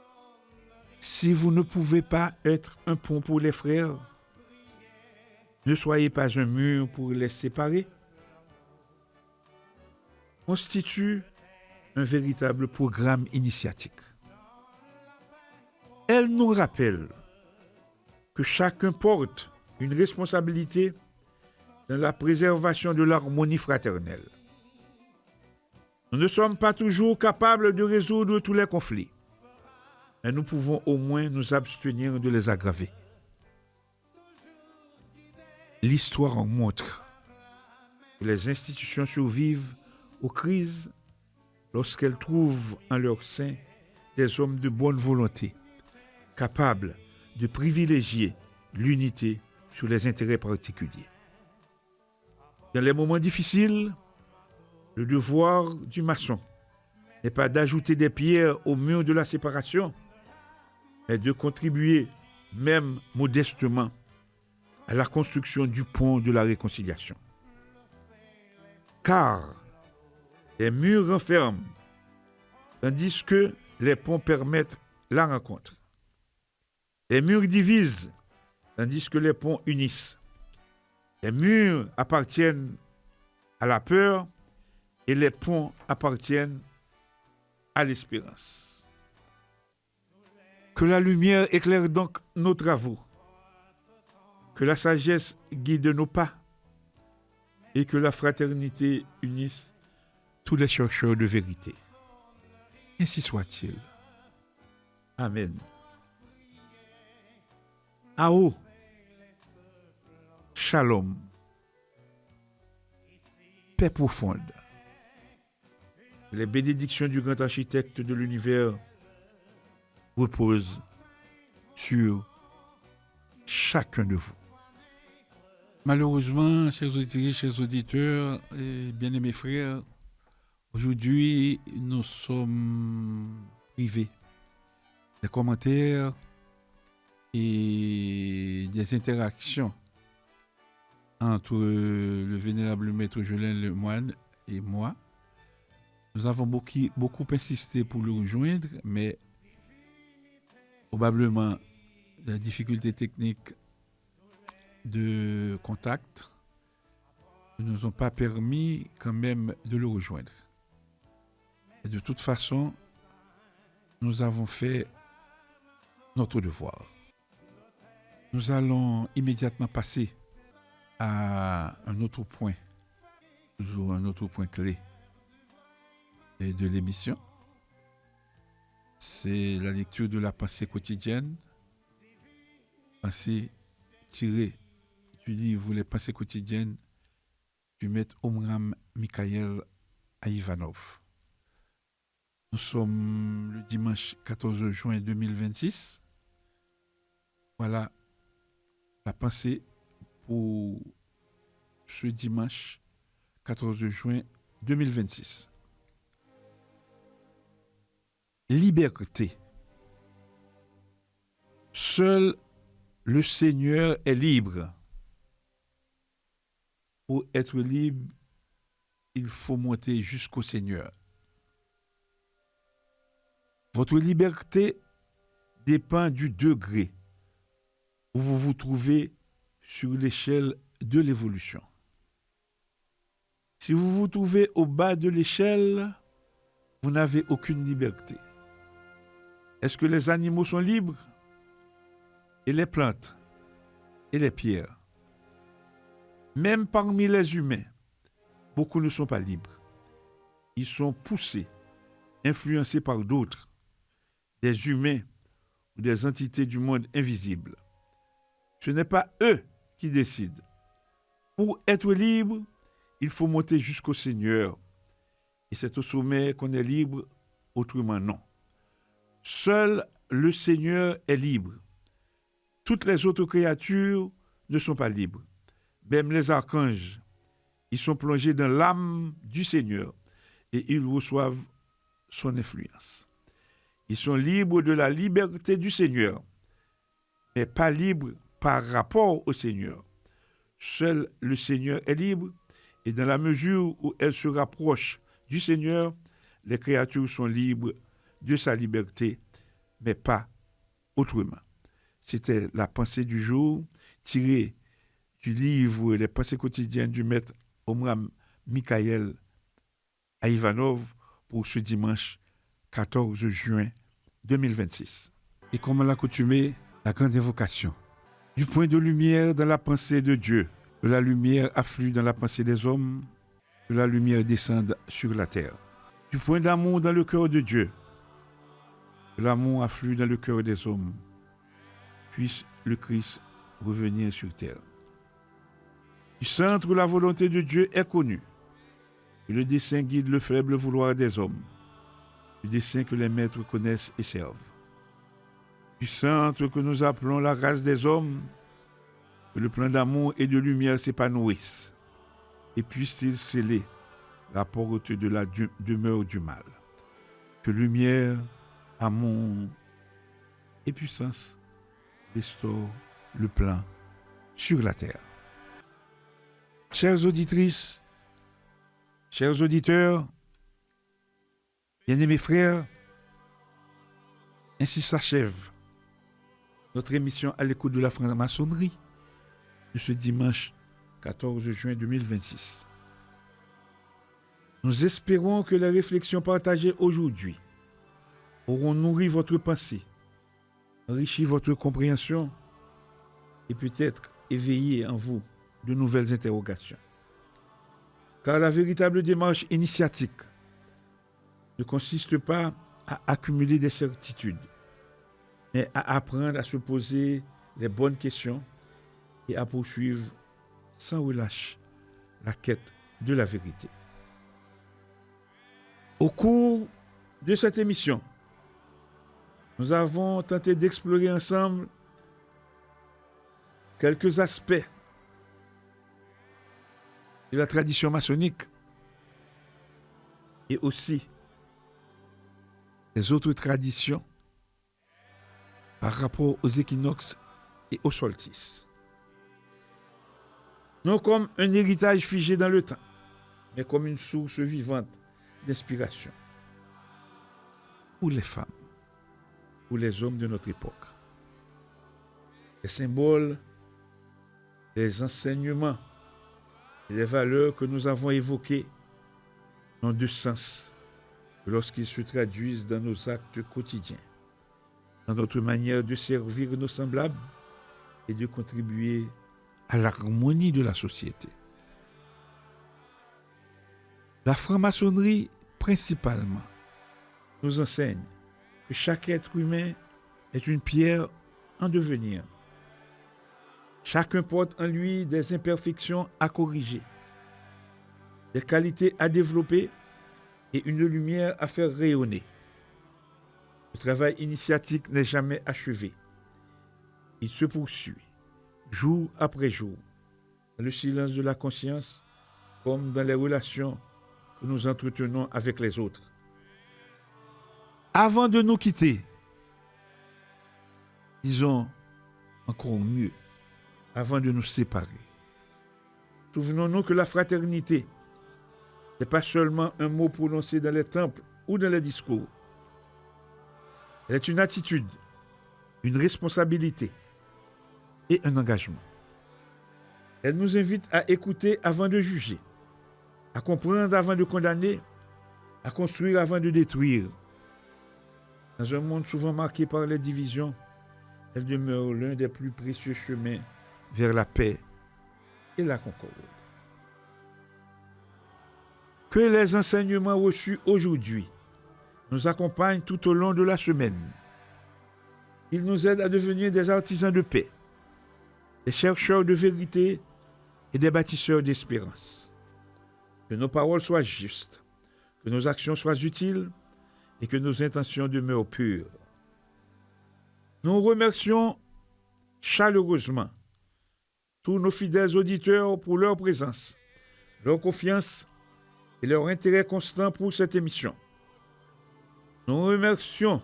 « Si vous ne pouvez pas être un pont pour les frères, ne soyez pas un mur pour les séparer » constitue un véritable programme initiatique. Elle nous rappelle que chacun porte une responsabilité dans la préservation de l'harmonie fraternelle. Nous ne sommes pas toujours capables de résoudre tous les conflits, mais nous pouvons au moins nous abstenir de les aggraver. L'histoire en montre que les institutions survivent aux crises lorsqu'elles trouvent en leur sein des hommes de bonne volonté, capables de privilégier l'unité sur les intérêts particuliers. Dans les moments difficiles, le devoir du maçon n'est pas d'ajouter des pierres au mur de la séparation, mais de contribuer, même modestement, à la construction du pont de la réconciliation. Car les murs renferment, tandis que les ponts permettent la rencontre. Les murs divisent, tandis que les ponts unissent. Les murs appartiennent à la peur et les ponts appartiennent à l'espérance. Que la lumière éclaire donc nos travaux, que la sagesse guide nos pas et que la fraternité unisse tous les chercheurs de vérité. Ainsi soit-il. Amen. Ao, shalom, paix profonde. Les bénédictions du grand architecte de l'univers reposent sur chacun de vous. Malheureusement, chers auditeurs, chers auditeurs et bien-aimés frères, aujourd'hui, nous sommes privés des commentaires et des interactions entre le vénérable maître Jolin Lemoine et moi. Nous avons beaucoup insisté pour le rejoindre, mais probablement la difficulté technique de contact ne nous ont pas permis quand même de le rejoindre. Et de toute façon, nous avons fait notre devoir. Nous allons immédiatement passer à un autre point, toujours un autre point clé de l'émission. C'est la lecture de la pensée quotidienne, pensée tirée du livre Les pensées quotidiennes du maître Omram Mikhaël Aïvanov. Nous sommes le dimanche 14 juin 2026. Voilà la pensée pour ce dimanche 14 juin 2026. Liberté. Seul le Seigneur est libre. Pour être libre, il faut monter jusqu'au Seigneur. Votre liberté dépend du degré où vous vous trouvez sur l'échelle de l'évolution. Si vous vous trouvez au bas de l'échelle, vous n'avez aucune liberté. Est-ce que les animaux sont libres? Et les plantes? Et les pierres? Même parmi les humains, beaucoup ne sont pas libres. Ils sont poussés, influencés par d'autres, des humains ou des entités du monde invisible. Ce n'est pas eux qui décident. Pour être libre, il faut monter jusqu'au Seigneur. Et c'est au sommet qu'on est libre, autrement non. Seul le Seigneur est libre. Toutes les autres créatures ne sont pas libres. Même les archanges, ils sont plongés dans l'âme du Seigneur et ils reçoivent son influence. Ils sont libres de la liberté du Seigneur, mais pas libres par rapport au Seigneur. Seul le Seigneur est libre, et dans la mesure où elle se rapproche du Seigneur, les créatures sont libres de sa liberté, mais pas autrement. C'était la pensée du jour tirée du livre Les pensées quotidiennes du maître Omram Mikhaël à Ivanov pour ce dimanche 14 juin 2026. Et comme à l'accoutumée, la grande invocation. Du point de lumière dans la pensée de Dieu, que la lumière afflue dans la pensée des hommes, que la lumière descende sur la terre. Du point d'amour dans le cœur de Dieu, que l'amour afflue dans le cœur des hommes, puisse le Christ revenir sur terre. Du centre où la volonté de Dieu est connue, que le dessein guide le faible vouloir des hommes, le dessein que les maîtres connaissent et servent. Du centre que nous appelons la race des hommes, que le plan d'amour et de lumière s'épanouisse, et puisse-t-il sceller la porte de la demeure du mal. Que lumière, amour et puissance restaurent le plan sur la terre. Chères auditrices, chers auditeurs, bien-aimés frères, ainsi s'achève notre émission à l'écoute de la franc-maçonnerie de ce dimanche 14 juin 2026. Nous espérons que les réflexions partagées aujourd'hui auront nourri votre pensée, enrichi votre compréhension et peut-être éveillé en vous de nouvelles interrogations. Car la véritable démarche initiatique ne consiste pas à accumuler des certitudes, mais à apprendre à se poser les bonnes questions et à poursuivre sans relâche la quête de la vérité. Au cours de cette émission, nous avons tenté d'explorer ensemble quelques aspects de la tradition maçonnique et aussi les autres traditions par rapport aux équinoxes et aux solstices. Non comme un héritage figé dans le temps, mais comme une source vivante d'inspiration pour les femmes, pour les hommes de notre époque. Les symboles, les enseignements et les valeurs que nous avons évoqués n'ont de sens que lorsqu'ils se traduisent dans nos actes quotidiens, dans notre manière de servir nos semblables et de contribuer à l'harmonie de la société. La franc-maçonnerie, principalement, nous enseigne que chaque être humain est une pierre en devenir. Chacun porte en lui des imperfections à corriger, des qualités à développer et une lumière à faire rayonner. Le travail initiatique n'est jamais achevé. Il se poursuit, jour après jour, dans le silence de la conscience, comme dans les relations que nous entretenons avec les autres. Avant de nous quitter, disons encore mieux, avant de nous séparer, souvenons-nous que la fraternité n'est pas seulement un mot prononcé dans les temples ou dans les discours. Elle est une attitude, une responsabilité et un engagement. Elle nous invite à écouter avant de juger, à comprendre avant de condamner, à construire avant de détruire. Dans un monde souvent marqué par les divisions, elle demeure l'un des plus précieux chemins vers la paix et la concorde. Que les enseignements reçus aujourd'hui nous accompagnent tout au long de la semaine. Ils nous aident à devenir des artisans de paix, des chercheurs de vérité et des bâtisseurs d'espérance. Que nos paroles soient justes, que nos actions soient utiles et que nos intentions demeurent pures. Nous remercions chaleureusement tous nos fidèles auditeurs pour leur présence, leur confiance et leur intérêt constant pour cette émission. Nous remercions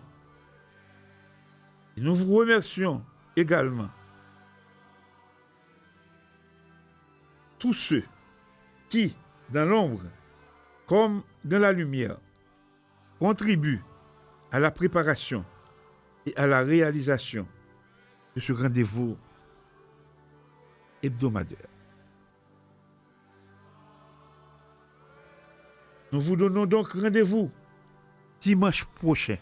Et nous vous remercions également tous ceux qui, dans l'ombre comme dans la lumière, contribuent à la préparation et à la réalisation de ce rendez-vous hebdomadaire. Nous vous donnons donc rendez-vous dimanche prochain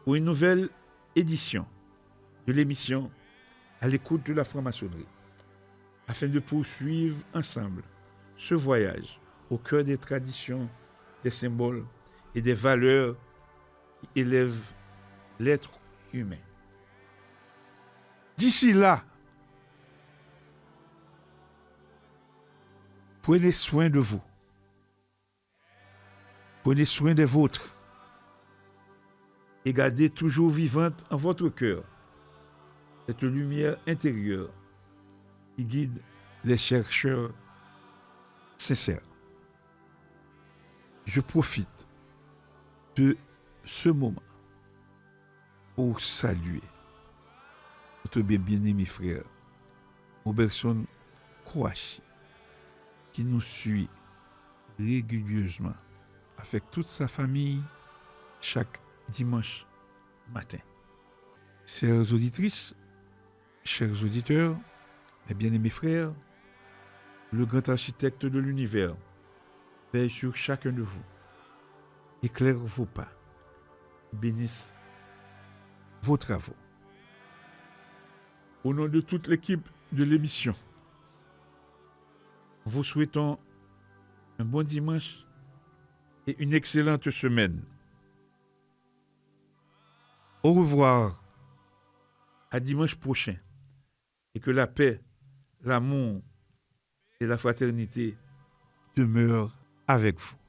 pour une nouvelle édition de l'émission À l'écoute de la franc-maçonnerie, afin de poursuivre ensemble ce voyage au cœur des traditions, des symboles et des valeurs qui élèvent l'être humain. D'ici là, prenez soin de vous. Prenez soin des vôtres et gardez toujours vivante en votre cœur cette lumière intérieure qui guide les chercheurs sincères. Je profite de ce moment pour saluer notre bien-aimé frère Robertson Kouachi qui nous suit régulièrement avec toute sa famille chaque dimanche matin. Chères auditrices, chers auditeurs, mes bien-aimés frères, le grand architecte de l'univers veille sur chacun de vous, éclaire vos pas, bénisse vos travaux. Au nom de toute l'équipe de l'émission, vous souhaitons un bon dimanche et une excellente semaine. Au revoir, à dimanche prochain, et que la paix, l'amour et la fraternité demeurent avec vous.